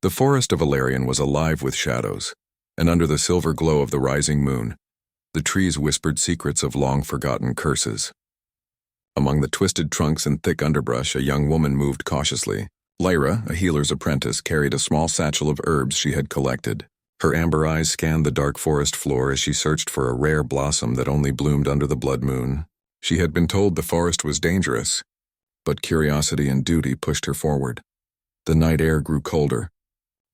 The forest of Valerian was alive with shadows, and under the silver glow of the rising moon, the trees whispered secrets of long-forgotten curses. Among the twisted trunks and thick underbrush, a young woman moved cautiously. Lyra, a healer's apprentice, carried a small satchel of herbs she had collected. Her amber eyes scanned the dark forest floor as she searched for a rare blossom that only bloomed under the blood moon. She had been told the forest was dangerous, but curiosity and duty pushed her forward. The night air grew colder,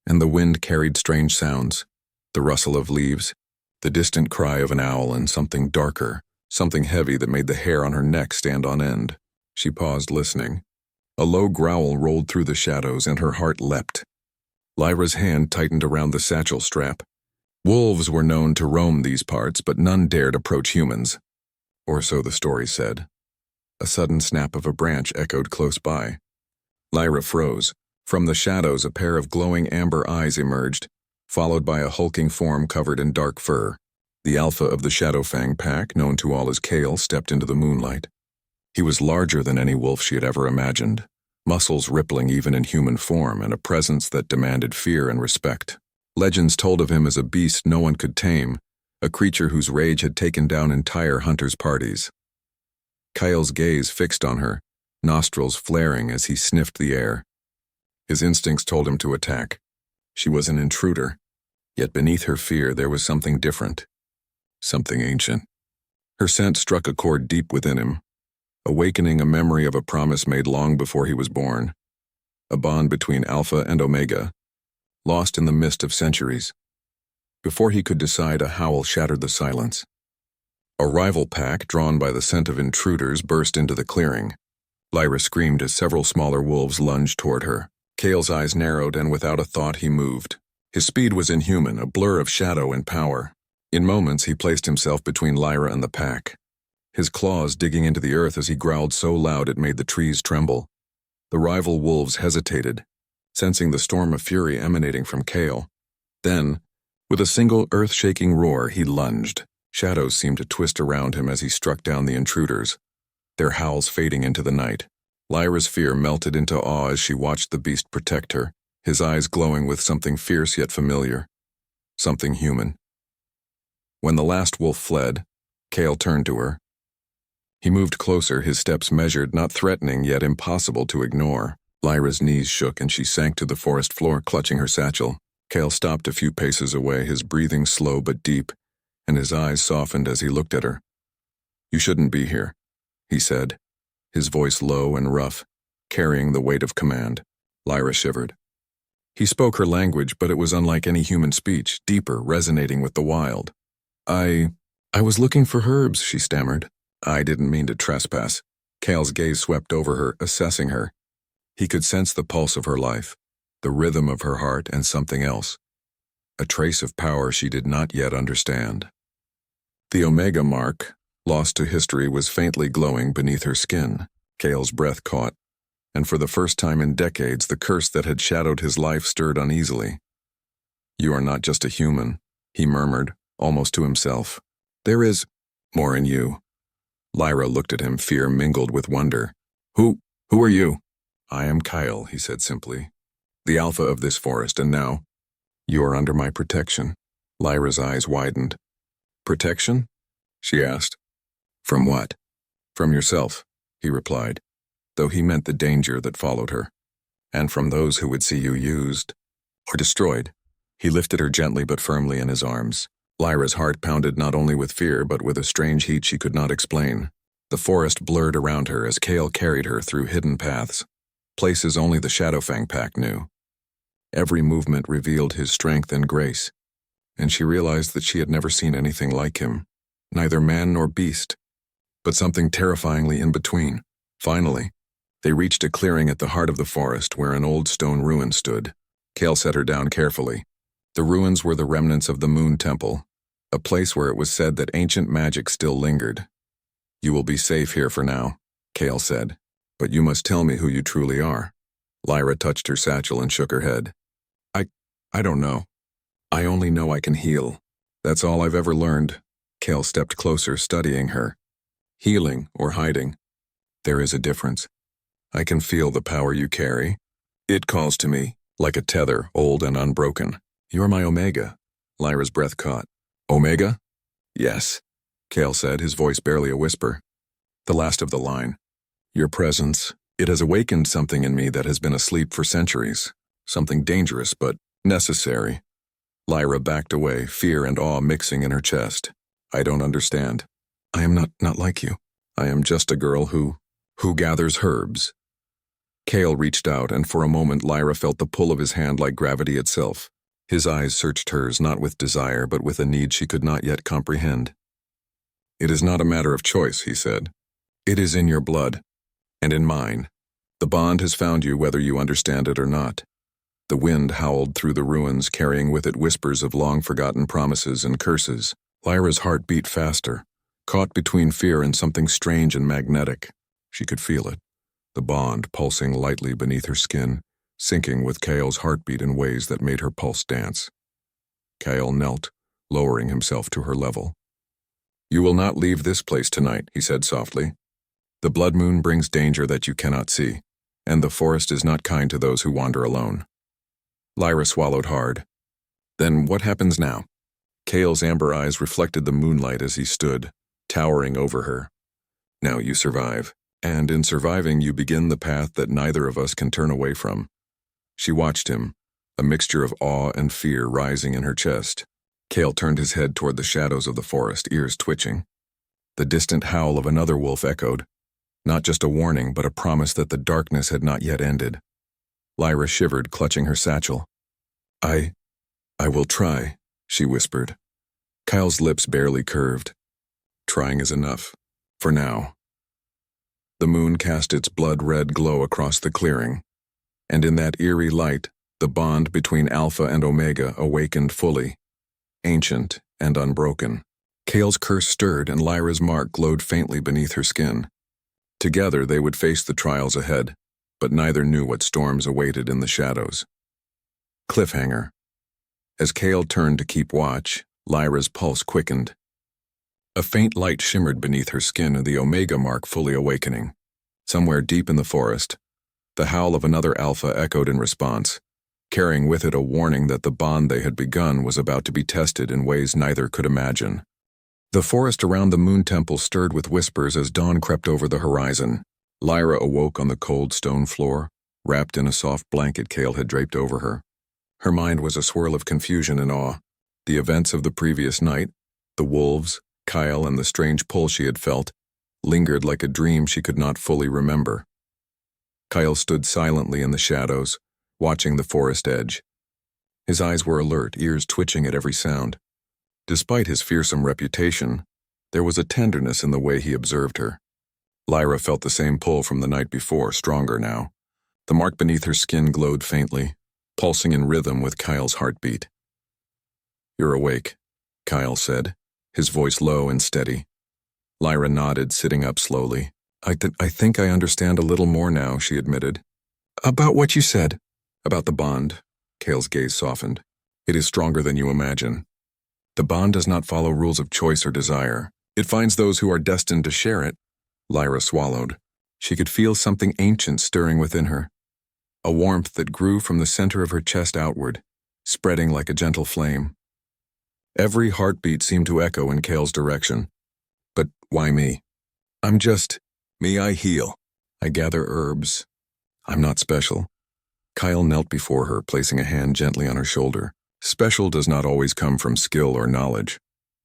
and the wind carried strange sounds, the rustle of leaves, the distant cry of an owl, and something darker, something heavy that made the hair on her neck stand on end. She paused, listening. A low growl rolled through the shadows, and her heart leapt. Lyra's hand tightened around the satchel strap. Wolves were known to roam these parts, but none dared approach humans. Or so the story said. A sudden snap of a branch echoed close by. Lyra froze. From the shadows, a pair of glowing amber eyes emerged, followed by a hulking form covered in dark fur. The alpha of the Shadowfang pack, known to all as Kale, stepped into the moonlight. He was larger than any wolf she had ever imagined, muscles rippling even in human form, and a presence that demanded fear and respect. Legends told of him as a beast no one could tame, a creature whose rage had taken down entire hunters' parties. Kyle's gaze fixed on her, nostrils flaring as he sniffed the air. His instincts told him to attack. She was an intruder, yet beneath her fear there was something different, something ancient. Her scent struck a chord deep within him, awakening a memory of a promise made long before he was born, a bond between Alpha and Omega, lost in the mist of centuries. Before he could decide, a howl shattered the silence. A rival pack, drawn by the scent of intruders, burst into the clearing. Lyra screamed as several smaller wolves lunged toward her. Kale's eyes narrowed, and without a thought he moved. His speed was inhuman, a blur of shadow and power. In moments he placed himself between Lyra and the pack, his claws digging into the earth as he growled so loud it made the trees tremble. The rival wolves hesitated, sensing the storm of fury emanating from Kale. Then, with a single earth-shaking roar, he lunged. Shadows seemed to twist around him as he struck down the intruders, their howls fading into the night. Lyra's fear melted into awe as she watched the beast protect her, his eyes glowing with something fierce yet familiar, something human. When the last wolf fled, Kale turned to her. He moved closer, his steps measured, not threatening yet impossible to ignore. Lyra's knees shook and she sank to the forest floor, clutching her satchel. Kale stopped a few paces away, his breathing slow but deep, and his eyes softened as he looked at her. "You shouldn't be here," he said, his voice low and rough, carrying the weight of command. Lyra shivered. He spoke her language, but it was unlike any human speech, deeper, resonating with the wild. I was looking for herbs," she stammered. "I didn't mean to trespass." Kale's gaze swept over her, assessing her. He could sense the pulse of her life, the rhythm of her heart, and something else, a trace of power she did not yet understand. The Omega mark, lost to history, was faintly glowing beneath her skin. Kale's breath caught, and for the first time in decades, the curse that had shadowed his life stirred uneasily. "You are not just a human," he murmured, almost to himself. "There is more in you." Lyra looked at him, fear mingled with wonder. Who are you?" "I am Kyle," he said simply, "the alpha of this forest, and now you are under my protection." Lyra's eyes widened. "Protection?" she asked. "From what?" "From yourself," he replied, though he meant the danger that followed her. "And from those who would see you used or destroyed." He lifted her gently but firmly in his arms. Lyra's heart pounded not only with fear but with a strange heat she could not explain. The forest blurred around her as Kale carried her through hidden paths, places only the Shadowfang pack knew. Every movement revealed his strength and grace, and she realized that she had never seen anything like him, neither man nor beast, but something terrifyingly in between. Finally, they reached a clearing at the heart of the forest where an old stone ruin stood. Kale set her down carefully. The ruins were the remnants of the Moon Temple, a place where it was said that ancient magic still lingered. "You will be safe here for now," Kale said, "but you must tell me who you truly are." Lyra touched her satchel and shook her head. I don't know. I only know I can heal. That's all I've ever learned." Kale stepped closer, studying her. "Healing or hiding, there is a difference. I can feel the power you carry. It calls to me, like a tether, old and unbroken. You're my Omega. Lyra's breath caught. Omega? Yes, Cale said, his voice barely a whisper. The last of the line. Your presence, it has awakened something in me that has been asleep for centuries. Something dangerous, but necessary. Lyra backed away, fear and awe mixing in her chest. I don't understand. I am not like you. I am just a girl who gathers herbs. Cale reached out, and for a moment Lyra felt the pull of his hand like gravity itself. His eyes searched hers, not with desire, but with a need she could not yet comprehend. It is not a matter of choice, he said. It is in your blood, and in mine. The bond has found you whether you understand it or not. The wind howled through the ruins, carrying with it whispers of long-forgotten promises and curses. Lyra's heart beat faster, caught between fear and something strange and magnetic. She could feel it, the bond pulsing lightly beneath her skin, syncing with Cale's heartbeat in ways that made her pulse dance. Cale knelt, lowering himself to her level. You will not leave this place tonight, he said softly. The blood moon brings danger that you cannot see, and the forest is not kind to those who wander alone. Lyra swallowed hard. Then what happens now? Cale's amber eyes reflected the moonlight as he stood, towering over her. Now you survive, and in surviving you begin the path that neither of us can turn away from. She watched him, a mixture of awe and fear rising in her chest. Cale turned his head toward the shadows of the forest, ears twitching. The distant howl of another wolf echoed, not just a warning, but a promise that the darkness had not yet ended. Lyra shivered, clutching her satchel. I will try, she whispered. Kyle's lips barely curved. Trying is enough, for now. The moon cast its blood-red glow across the clearing, and in that eerie light, the bond between Alpha and Omega awakened fully, ancient and unbroken. Cale's curse stirred, and Lyra's mark glowed faintly beneath her skin. Together they would face the trials ahead, but neither knew what storms awaited in the shadows. Cliffhanger. As Cale turned to keep watch, Lyra's pulse quickened. A faint light shimmered beneath her skin, the Omega mark fully awakening. Somewhere deep in the forest, the howl of another Alpha echoed in response, carrying with it a warning that the bond they had begun was about to be tested in ways neither could imagine. The forest around the moon temple stirred with whispers as dawn crept over the horizon. Lyra awoke on the cold stone floor, wrapped in a soft blanket Cale had draped over her. Her mind was a swirl of confusion and awe. The events of the previous night, the wolves, Kyle, and the strange pull she had felt, lingered like a dream she could not fully remember. Kyle stood silently in the shadows, watching the forest edge. His eyes were alert, ears twitching at every sound. Despite his fearsome reputation, there was a tenderness in the way he observed her. Lyra felt the same pull from the night before, stronger now. The mark beneath her skin glowed faintly, pulsing in rhythm with Kyle's heartbeat. You're awake, Kyle said, his voice low and steady. Lyra nodded, sitting up slowly. I think I understand a little more now, she admitted. About what you said. About the bond. Cale's gaze softened. It is stronger than you imagine. The bond does not follow rules of choice or desire. It finds those who are destined to share it. Lyra swallowed. She could feel something ancient stirring within her. A warmth that grew from the center of her chest outward, spreading like a gentle flame. Every heartbeat seemed to echo in Cale's direction. But why me? I'm just me. I heal. I gather herbs. I'm not special. Kyle knelt before her, placing a hand gently on her shoulder. Special does not always come from skill or knowledge.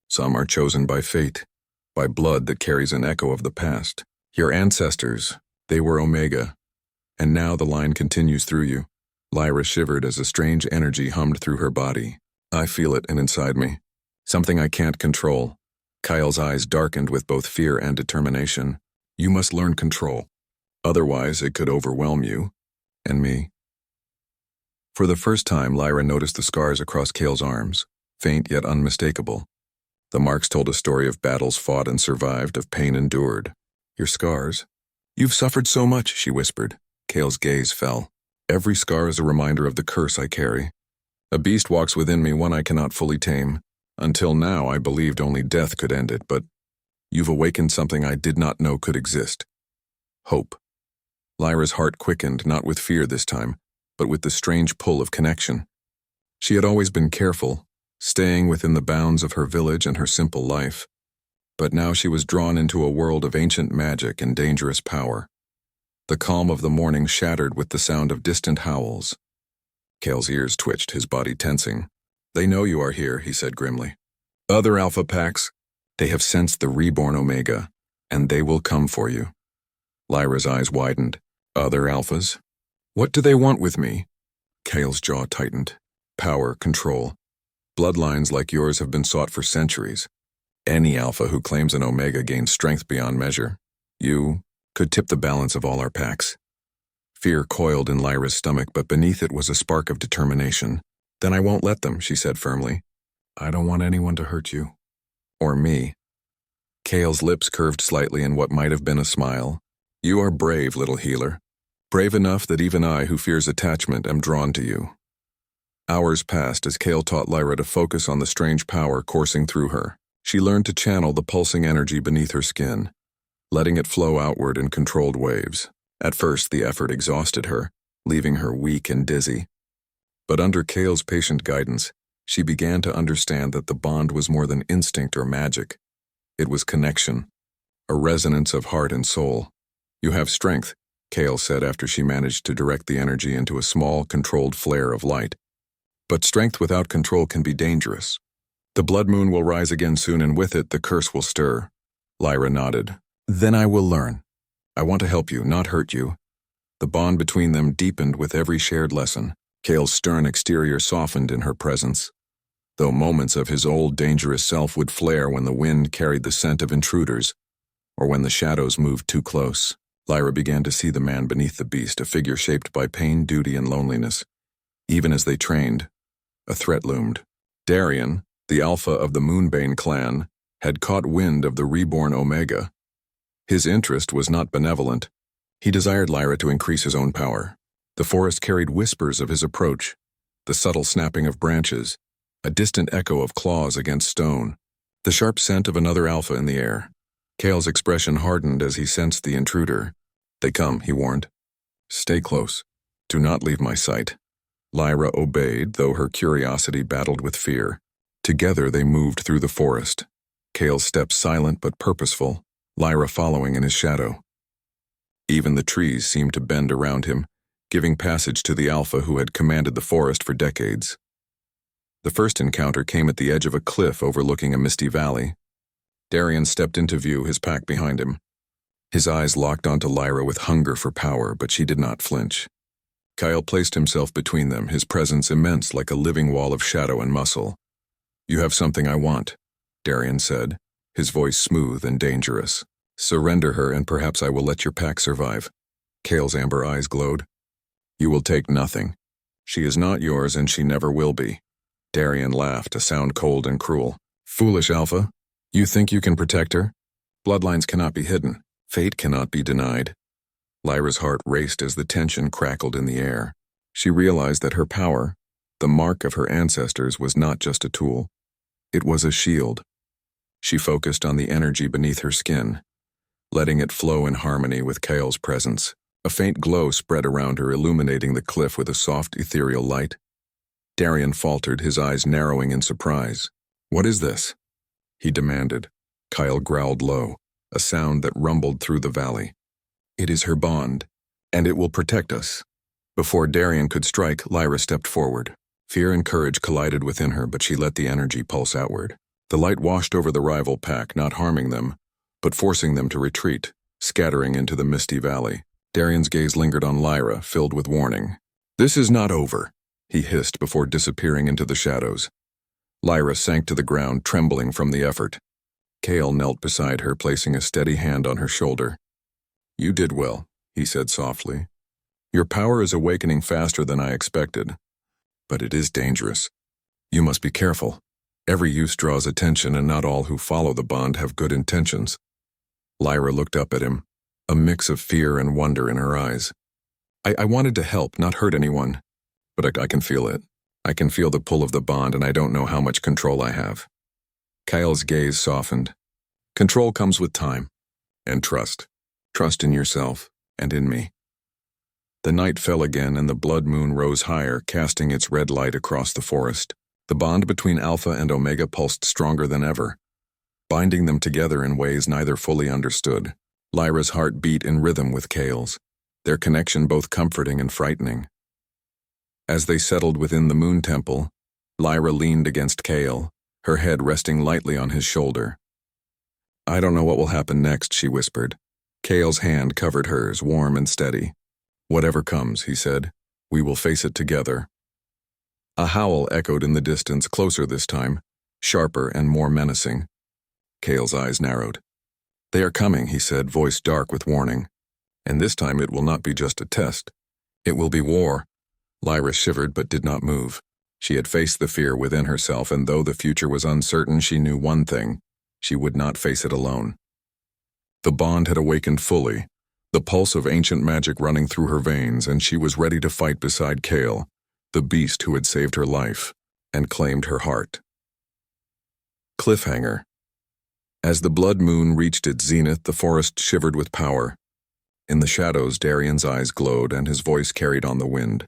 Some are chosen by fate, by blood that carries an echo of the past. Your ancestors, they were Omega. And now the line continues through you. Lyra shivered as a strange energy hummed through her body. I feel it and inside me. Something I can't control. Kyle's eyes darkened with both fear and determination. You must learn control. Otherwise, it could overwhelm you. And me. For the first time, Lyra noticed the scars across Cale's arms, faint yet unmistakable. The marks told a story of battles fought and survived, of pain endured. Your scars? You've suffered so much, she whispered. Cale's gaze fell. Every scar is a reminder of the curse I carry. A beast walks within me, one I cannot fully tame. Until now, I believed only death could end it, but you've awakened something I did not know could exist. Hope. Lyra's heart quickened, not with fear this time, but with the strange pull of connection. She had always been careful, staying within the bounds of her village and her simple life. But now she was drawn into a world of ancient magic and dangerous power. The calm of the morning shattered with the sound of distant howls. Kale's ears twitched, his body tensing. "They know you are here," he said grimly. "Other Alpha packs, they have sensed the reborn Omega, and they will come for you." Lyra's eyes widened. "Other Alphas? What do they want with me?" Kale's jaw tightened. "Power, control. Bloodlines like yours have been sought for centuries. Any Alpha who claims an Omega gains strength beyond measure. You could tip the balance of all our packs." Fear coiled in Lyra's stomach, but beneath it was a spark of determination. "Then I won't let them," she said firmly. "I don't want anyone to hurt you. Or me." Kale's lips curved slightly in what might have been a smile. "You are brave, little healer. Brave enough that even I, who fears attachment, am drawn to you." Hours passed as Kale taught Lyra to focus on the strange power coursing through her. She learned to channel the pulsing energy beneath her skin, letting it flow outward in controlled waves. At first, the effort exhausted her, leaving her weak and dizzy. But under Kale's patient guidance, she began to understand that the bond was more than instinct or magic. It was connection, a resonance of heart and soul. "You have strength," Kale said after she managed to direct the energy into a small, controlled flare of light. "But strength without control can be dangerous. The blood moon will rise again soon, and with it, the curse will stir." Lyra nodded. "Then I will learn. I want to help you, not hurt you." The bond between them deepened with every shared lesson. Kale's stern exterior softened in her presence, though moments of his old dangerous self would flare when the wind carried the scent of intruders, or when the shadows moved too close. Lyra began to see the man beneath the beast, a figure shaped by pain, duty, and loneliness. Even as they trained, a threat loomed. Darian, the Alpha of the Moonbane clan, had caught wind of the reborn Omega. His interest was not benevolent. He desired Lyra to increase his own power. The forest carried whispers of his approach, the subtle snapping of branches, a distant echo of claws against stone, the sharp scent of another Alpha in the air. Kale's expression hardened as he sensed the intruder. "They come," he warned. "Stay close. Do not leave my sight." Lyra obeyed, though her curiosity battled with fear. Together they moved through the forest. Kale's steps silent but purposeful, Lyra following in his shadow. Even the trees seemed to bend around him, giving passage to the Alpha who had commanded the forest for decades. The first encounter came at the edge of a cliff overlooking a misty valley. Darian stepped into view, his pack behind him. His eyes locked onto Lyra with hunger for power, but she did not flinch. Kyle placed himself between them, his presence immense like a living wall of shadow and muscle. "You have something I want," Darian said, his voice smooth and dangerous. "Surrender her and perhaps I will let your pack survive." Kale's amber eyes glowed. "You will take nothing. She is not yours and she never will be." Darian laughed, a sound cold and cruel. "Foolish Alpha. You think you can protect her? Bloodlines cannot be hidden. Fate cannot be denied." Lyra's heart raced as the tension crackled in the air. She realized that her power, the mark of her ancestors, was not just a tool. It was a shield. She focused on the energy beneath her skin, letting it flow in harmony with Kale's presence. A faint glow spread around her, illuminating the cliff with a soft, ethereal light. Darian faltered, his eyes narrowing in surprise. "What is this?" he demanded. Kyle growled low, a sound that rumbled through the valley. "It is her bond, and it will protect us." Before Darian could strike, Lyra stepped forward. Fear and courage collided within her, but she let the energy pulse outward. The light washed over the rival pack, not harming them, but forcing them to retreat, scattering into the misty valley. Darian's gaze lingered on Lyra, filled with warning. "This is not over," he hissed before disappearing into the shadows. Lyra sank to the ground, trembling from the effort. Kale knelt beside her, placing a steady hand on her shoulder. "You did well," he said softly. "Your power is awakening faster than I expected. But it is dangerous. You must be careful. Every use draws attention, and not all who follow the bond have good intentions." Lyra looked up at him, a mix of fear and wonder in her eyes. I wanted to help, not hurt anyone. But I can feel it. I can feel the pull of the bond, and I don't know how much control I have." Kyle's gaze softened. "Control comes with time. And trust. Trust in yourself and in me." The night fell again and the blood moon rose higher, casting its red light across the forest. The bond between Alpha and Omega pulsed stronger than ever, binding them together in ways neither fully understood. Lyra's heart beat in rhythm with Cale's, their connection both comforting and frightening. As they settled within the moon temple, Lyra leaned against Cale, her head resting lightly on his shoulder. "I don't know what will happen next," she whispered. Cale's hand covered hers, warm and steady. "Whatever comes," he said, "we will face it together." A howl echoed in the distance, closer this time, sharper and more menacing. Cale's eyes narrowed. "They are coming," he said, voice dark with warning. "And this time it will not be just a test. It will be war." Lyra shivered but did not move. She had faced the fear within herself, and though the future was uncertain, she knew one thing: she would not face it alone. The bond had awakened fully, the pulse of ancient magic running through her veins, and she was ready to fight beside Cale, the beast who had saved her life and claimed her heart. Cliffhanger. As the blood moon reached its zenith, the forest shivered with power. In the shadows, Darian's eyes glowed and his voice carried on the wind.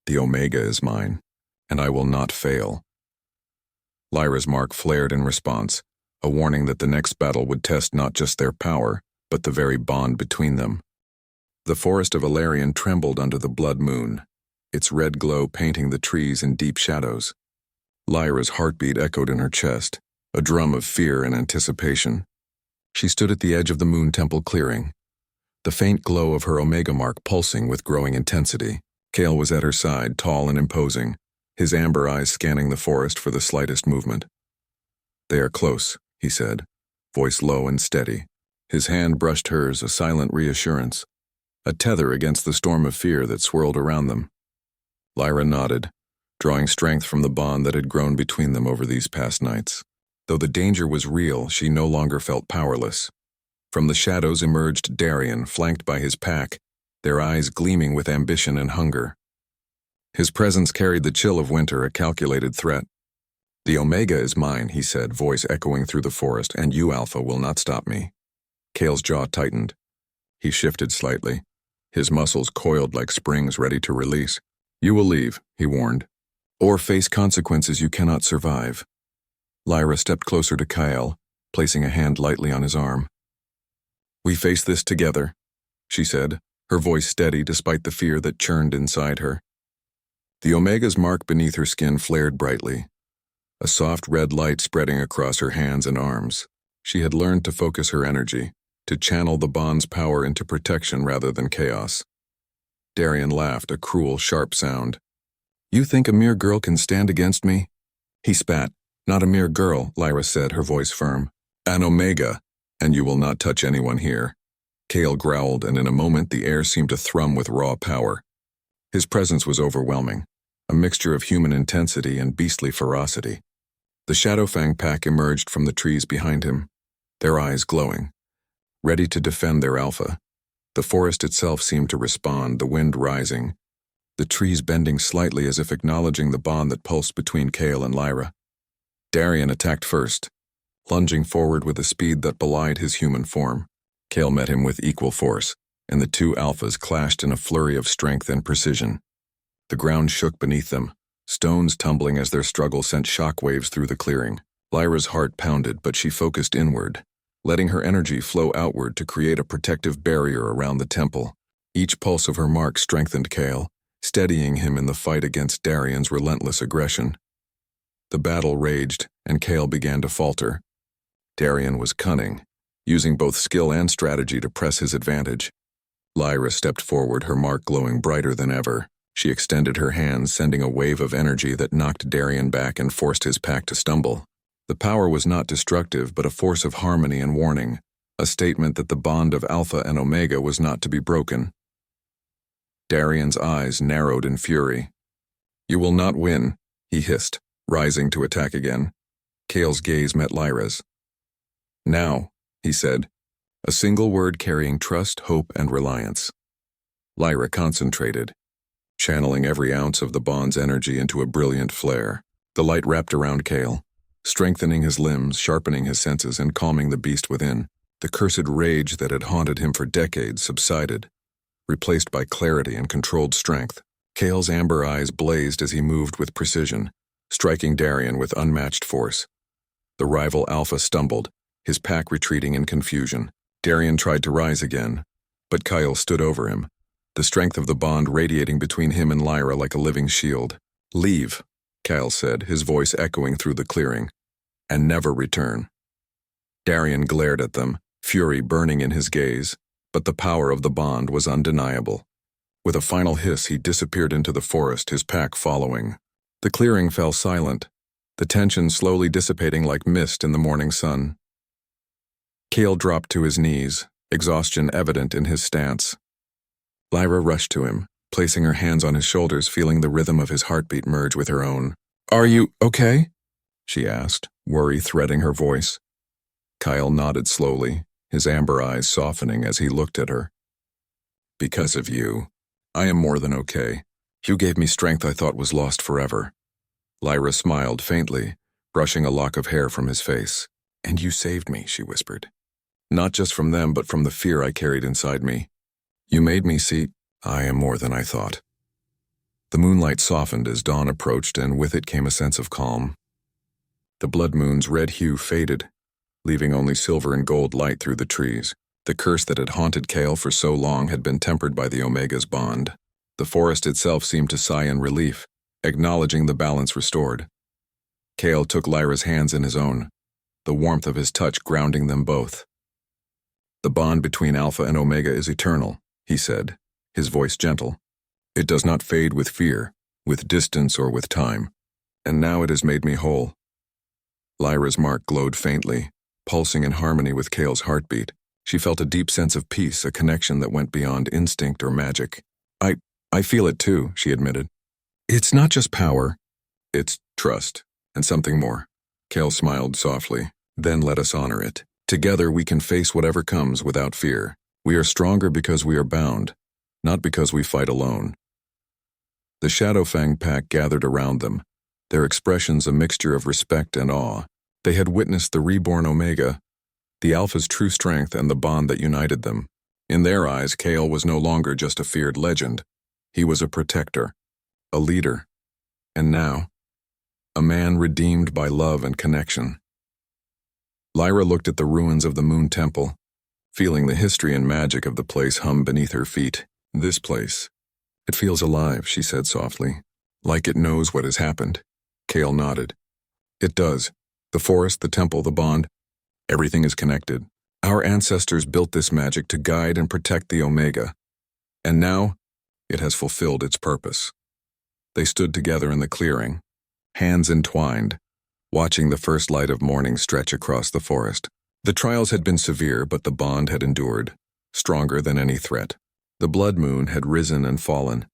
"The Omega is mine, and I will not fail." Lyra's mark flared in response, a warning that the next battle would test not just their power, but the very bond between them. The forest of Valerian trembled under the blood moon, its red glow painting the trees in deep shadows. Lyra's heartbeat echoed in her chest, a drum of fear and anticipation. She stood at the edge of the moon temple clearing, the faint glow of her Omega mark pulsing with growing intensity. Cale was at her side, tall and imposing, his amber eyes scanning the forest for the slightest movement. "They are close," he said, voice low and steady. His hand brushed hers, a silent reassurance, a tether against the storm of fear that swirled around them. Lyra nodded, drawing strength from the bond that had grown between them over these past nights. Though the danger was real, she no longer felt powerless. From the shadows emerged Darian, flanked by his pack, their eyes gleaming with ambition and hunger. His presence carried the chill of winter, a calculated threat. "The Omega is mine," he said, voice echoing through the forest, "and you, Alpha, will not stop me." Cale's jaw tightened. He shifted slightly, his muscles coiled like springs ready to release. "You will leave," he warned, "or face consequences you cannot survive." Lyra stepped closer to Kyle, placing a hand lightly on his arm. "We face this together," she said, her voice steady despite the fear that churned inside her. The Omega's mark beneath her skin flared brightly, a soft red light spreading across her hands and arms. She had learned to focus her energy, to channel the bond's power into protection rather than chaos. Darian laughed, a cruel, sharp sound. "You think a mere girl can stand against me?" He spat. "Not a mere girl," Lyra said, her voice firm. "An Omega, and you will not touch anyone here." Cale growled, and in a moment the air seemed to thrum with raw power. His presence was overwhelming, a mixture of human intensity and beastly ferocity. The Shadowfang pack emerged from the trees behind him, their eyes glowing, ready to defend their alpha. The forest itself seemed to respond, the wind rising, the trees bending slightly as if acknowledging the bond that pulsed between Cale and Lyra. Darian attacked first, lunging forward with a speed that belied his human form. Cale met him with equal force, and the two alphas clashed in a flurry of strength and precision. The ground shook beneath them, stones tumbling as their struggle sent shockwaves through the clearing. Lyra's heart pounded, but she focused inward, letting her energy flow outward to create a protective barrier around the temple. Each pulse of her mark strengthened Cale, steadying him in the fight against Darian's relentless aggression. The battle raged, and Cale began to falter. Darian was cunning, using both skill and strategy to press his advantage. Lyra stepped forward, her mark glowing brighter than ever. She extended her hands, sending a wave of energy that knocked Darian back and forced his pack to stumble. The power was not destructive, but a force of harmony and warning, a statement that the bond of Alpha and Omega was not to be broken. Darian's eyes narrowed in fury. "You will not win," he hissed, rising to attack again. Cale's gaze met Lyra's. "Now," he said, a single word carrying trust, hope, and reliance. Lyra concentrated, channeling every ounce of the bond's energy into a brilliant flare. The light wrapped around Cale, strengthening his limbs, sharpening his senses, and calming the beast within. The cursed rage that had haunted him for decades subsided, replaced by clarity and controlled strength. Kale's amber eyes blazed as he moved with precision, striking Darien with unmatched force. The rival Alpha stumbled, his pack retreating in confusion. Darien tried to rise again, but Kyle stood over him, the strength of the bond radiating between him and Lyra like a living shield. "Leave," Kyle said, his voice echoing through the clearing, "and never return." Darien glared at them, fury burning in his gaze, but the power of the bond was undeniable. With a final hiss, he disappeared into the forest, his pack following. The clearing fell silent, the tension slowly dissipating like mist in the morning sun. Kale dropped to his knees, exhaustion evident in his stance. Lyra rushed to him, placing her hands on his shoulders, feeling the rhythm of his heartbeat merge with her own. "Are you okay?" she asked, worry threading her voice. Kyle nodded slowly, his amber eyes softening as he looked at her. "Because of you, I am more than okay. You gave me strength I thought was lost forever." Lyra smiled faintly, brushing a lock of hair from his face. "And you saved me," she whispered. "Not just from them, but from the fear I carried inside me. You made me see I am more than I thought." The moonlight softened as dawn approached, and with it came a sense of calm. The blood moon's red hue faded, leaving only silver and gold light through the trees. The curse that had haunted Kale for so long had been tempered by the Omega's bond. The forest itself seemed to sigh in relief, acknowledging the balance restored. Kale took Lyra's hands in his own, the warmth of his touch grounding them both. "The bond between Alpha and Omega is eternal," he said, his voice gentle. "It does not fade with fear, with distance, or with time. And now it has made me whole." Lyra's mark glowed faintly, pulsing in harmony with Kale's heartbeat. She felt a deep sense of peace, a connection that went beyond instinct or magic. I feel it too," she admitted. "It's not just power. It's trust, and something more." Kale smiled softly. "Then let us honor it. Together we can face whatever comes without fear. We are stronger because we are bound, not because we fight alone." The Shadowfang pack gathered around them, their expressions a mixture of respect and awe. They had witnessed the reborn Omega, the Alpha's true strength and the bond that united them. In their eyes, Kale was no longer just a feared legend. He was a protector, a leader, and now, a man redeemed by love and connection. Lyra looked at the ruins of the Moon Temple, feeling the history and magic of the place hum beneath her feet. "This place, it feels alive," she said softly, "like it knows what has happened." Kale nodded. "It does. The forest, the temple, the bond, everything is connected. Our ancestors built this magic to guide and protect the Omega, and now it has fulfilled its purpose." They stood together in the clearing, hands entwined, watching the first light of morning stretch across the forest. The trials had been severe, but the bond had endured, stronger than any threat. The blood moon had risen and fallen,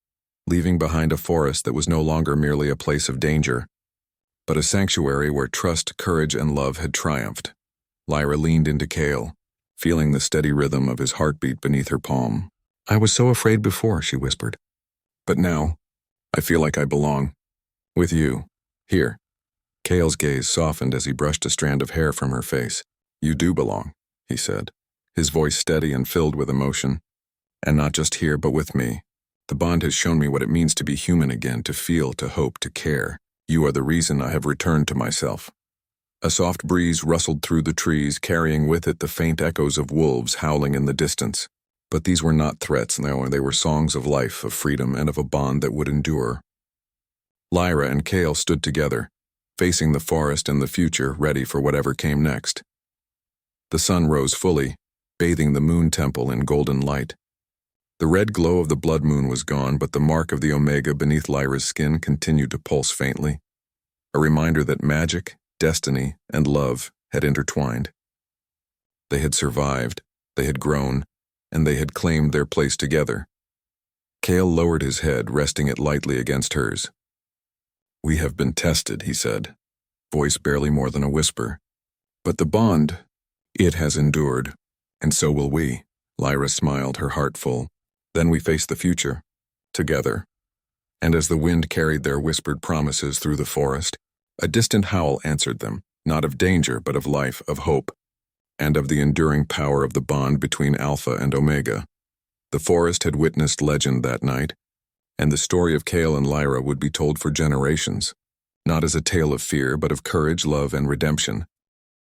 leaving behind a forest that was no longer merely a place of danger, but a sanctuary where trust, courage, and love had triumphed. Lyra leaned into Kale, feeling the steady rhythm of his heartbeat beneath her palm. "I was so afraid before," she whispered. "But now, I feel like I belong. With you. Here." Kale's gaze softened as he brushed a strand of hair from her face. "You do belong," he said, his voice steady and filled with emotion. "And not just here, but with me. The bond has shown me what it means to be human again, to feel, to hope, to care. You are the reason I have returned to myself." A soft breeze rustled through the trees, carrying with it the faint echoes of wolves howling in the distance. But these were not threats, no, they were songs of life, of freedom, and of a bond that would endure. Lyra and Kale stood together, facing the forest and the future, ready for whatever came next. The sun rose fully, bathing the Moon Temple in golden light. The red glow of the blood moon was gone, but the mark of the Omega beneath Lyra's skin continued to pulse faintly, a reminder that magic, destiny, and love had intertwined. They had survived, they had grown, and they had claimed their place together. Kale lowered his head, resting it lightly against hers. "We have been tested," he said, voice barely more than a whisper. "But the bond, it has endured, and so will we." Lyra smiled, her heart full. "Then we face the future, together." And as the wind carried their whispered promises through the forest, a distant howl answered them, not of danger, but of life, of hope, and of the enduring power of the bond between Alpha and Omega. The forest had witnessed legend that night, and the story of Cale and Lyra would be told for generations, not as a tale of fear but of courage, love, and redemption.